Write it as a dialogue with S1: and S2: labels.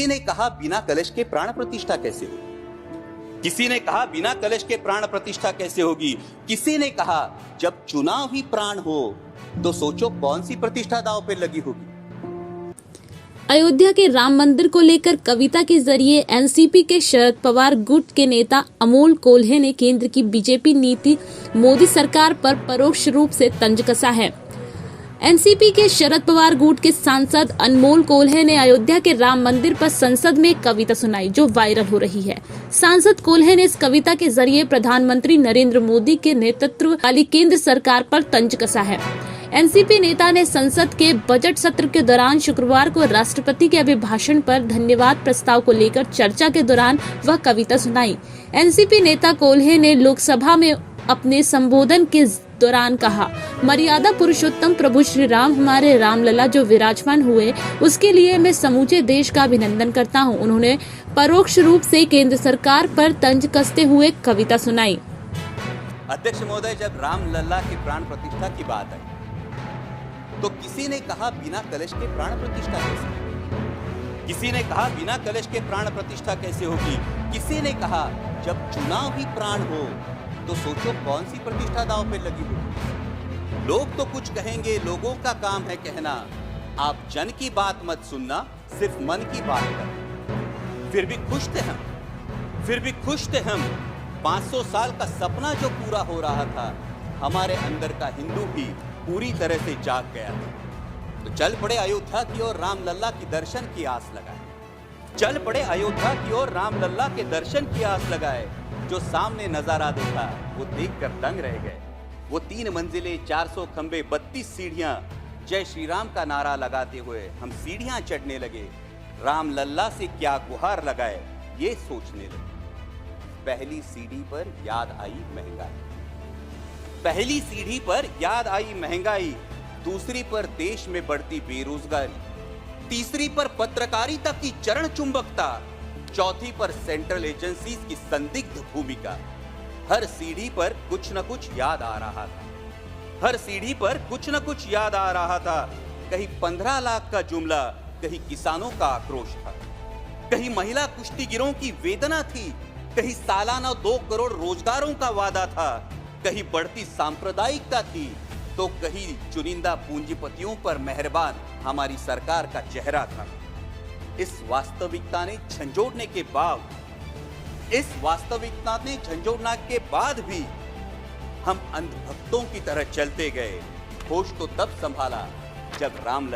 S1: किसी ने कहा बिना कलश के प्राण प्रतिष्ठा कैसे होगी? किसी ने कहा बिना कलश के प्राण प्रतिष्ठा कैसे होगी? किसी ने कहा जब चुनाव ही प्राण हो तो सोचो कौन सी प्रतिष्ठा दांव पे लगी होगी।
S2: अयोध्या के राम मंदिर को लेकर कविता के जरिए एनसीपी के शरद पवार गुट के नेता अमोल कोल्हे ने केंद्र की बीजेपी नीति मोदी सरकार पर परोक्ष रूप से तंज कसा है। एनसीपी के शरद पवार गुट के सांसद अनमोल कोल्हे ने अयोध्या के राम मंदिर पर संसद में एक कविता सुनाई जो वायरल हो रही है। सांसद कोल्हे ने इस कविता के जरिए प्रधानमंत्री नरेंद्र मोदी के नेतृत्व वाली केंद्र सरकार पर तंज कसा है। एनसीपी नेता ने संसद के बजट सत्र के दौरान शुक्रवार को राष्ट्रपति के अभिभाषण पर धन्यवाद प्रस्ताव को लेकर चर्चा के दौरान वह कविता सुनाई। एनसीपी नेता कोल्हे ने लोकसभा में अपने संबोधन के दौरान कहा, मर्यादा पुरुषोत्तम प्रभु श्री राम हमारे रामलला जो विराजमान हुए उसके लिए मैं समूचे देश का अभिनंदन करता हूं। उन्होंने परोक्ष रूप से केंद्र सरकार पर तंज कसते हुए कविता सुनाई।
S1: अध्यक्ष महोदय, जब रामलला की प्राण प्रतिष्ठा की बात आई तो किसी ने कहा बिना कलश के प्राण प्रतिष्ठा कैसे होगी? किसी ने कहा बिना कलश के प्राण प्रतिष्ठा कैसे होगी? किसी ने कहा जब चुनाव ही प्राण हो तो सोचो कौन सी प्रतिष्ठा दांव पे लगी होगी। लोग तो कुछ कहेंगे, लोगों का काम है कहना, आप जन की बात मत सुनना, सिर्फ मन की बात करना। फिर भी खुश थे हम 500 साल का सपना जो पूरा हो रहा था, हमारे अंदर का हिंदू भी पूरी तरह से जाग गया था। तो चल पड़े अयोध्या की ओर रामलला की दर्शन की आस लगाए। चल पड़े अयोध्या की ओर रामलला के दर्शन की आस लगाए। जो सामने नजारा देखा वो देखकर दंग रह गए। वो 3 मंजिले 400 खंबे 32 सीढ़ियां, जय श्री राम का नारा लगाते हुए हम सीढ़ियां चढ़ने लगे। रामलला से क्या गुहार लगाए ये सोचने लगे। पहली सीढ़ी पर याद आई महंगाई। पहली सीढ़ी पर याद आई महंगाई, दूसरी पर देश में बढ़ती बेरोजगारी, तीसरी पर पत्रकारिता की चरण चुंबकता, चौथी पर सेंट्रल एजेंसीज की संदिग्ध भूमिका। हर सीढ़ी पर कुछ न कुछ याद आ रहा था। हर सीढ़ी पर कुछ न कुछ याद आ रहा था। कहीं 15 लाख का जुमला, कहीं किसानों का आक्रोश था, कहीं महिला कुश्तीगिरों की वेदना थी, कहीं सालाना 2 करोड़ रोजगारों का वादा था, कहीं बढ़ती सांप्रदायिकता थी, तो कहीं चुनिंदा पूंजीपतियों पर मेहरबान हमारी सरकार का चेहरा था। इस वास्तविकता ने झंझोड़ने के बाद भी हम अंधभक्तों की तरह चलते गए। होश तो तब संभाला जब राम